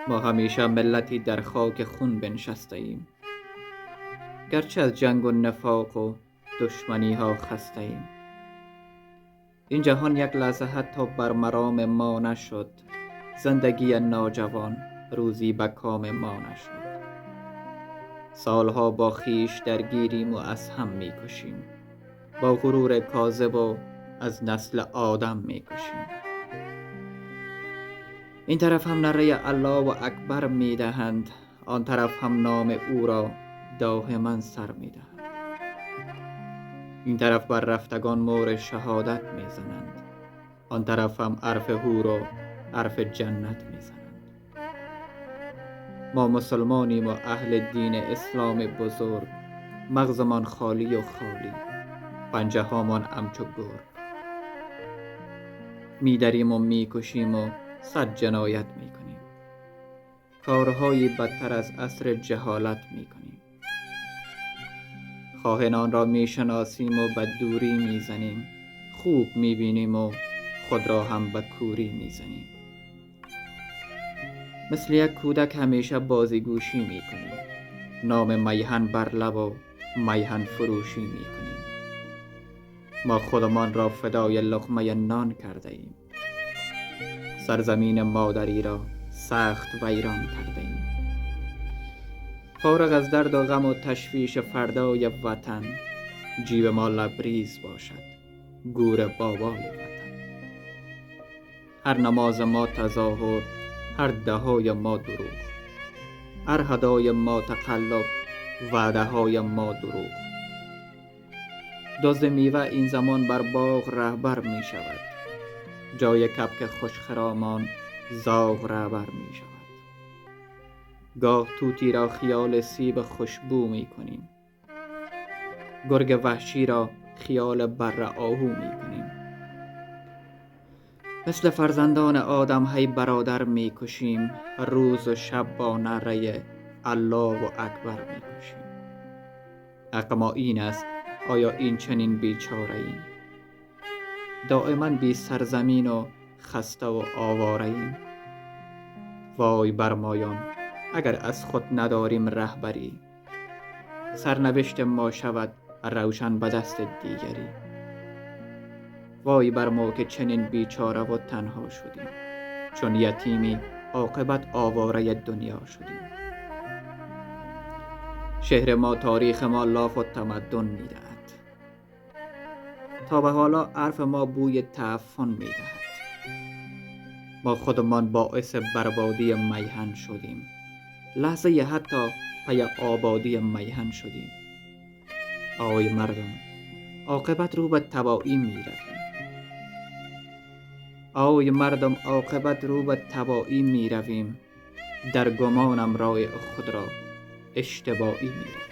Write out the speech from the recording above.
ما همیشه ملتی در خاک خون بنشسته ایم، گرچه از جنگ و نفاق و دشمنی ها خسته ایم. این جهان یک لحظه حتی بر مرام ما نشد، زندگی ناجوان روزی به کام ما نشد. سالها با خیش درگیریم و از هم میکشیم، با غرور کاذب و از نسل آدم میکشیم. این طرف هم نره الله و اکبر میدهند، آن طرف هم نام او را دائما سر میدهند. این طرف بر رفتگان مور شهادت میزنند، آن طرف هم حرف حور و حرف جنت میزنند. ما مسلمانیم و اهل دین اسلام بزرگ، مغزمان خالی و خالی، پنجه هامان همچو گرگ. میدریم و میکشیم و صد جنایت میکنیم، کارهایی بدتر از عصر جهالت میکنیم. خائنان را میشناسیم و به دوری میزنیم، خوب میبینیم و خود را هم به کوری میزنیم. مثل یک کودک همیشه بازیگوشی میکنیم، نام میهن بر لب و میهن فروشی میکنیم. ما خودمان را فدای لقمه نان کرده ایم، سرزمین مادری را سخت ویران کرده ایم. فارغ از درد و غم و تشویش فردای وطن، جیب ما لبریز باشد گور بابای وطن. هر نماز ما تظاهر، هر دعای ما دروغ، هر هدای ما تقلب، وعده های ما دروغ. دزد میوه این زمان بر باغ رهبر می شود، جای کبک خوشخرامان زاغ رهبر می شود. گاه توتی را خیال سیب خوشبو می کنیم، گرگ وحشی را خیال بره آهو می کنیم. مثل فرزندان آدم هی برادر می کشیم، روز و شب با نره الله و اکبر می کشیم. حق ما این است، آیا این چنین بیچاره ایم؟ دائما بی سرزمین و خسته و آواره ایم. وای بر مایان اگر از خود نداریم رهبری، سرنوشت ما شود روشن به دست دیگری. وای بر ما که چنین بیچاره و تنها شدیم، چون یتیمی عاقبت آواره دنیا شدیم. شهر ما تاریخ ما لاف و تمدن میدهد، تا به حالا حرف ما بوی تعفن میدهد. ما خودمان باعث بربادی میهن شدیم، لحظه حتی پی آبادی میهن شدیم. آی مردم، عاقبت رو به تباهی میرویم. آی مردم، عاقبت رو به تباهی میرویم. در گمانم راه خود را اشتباهی میرویم.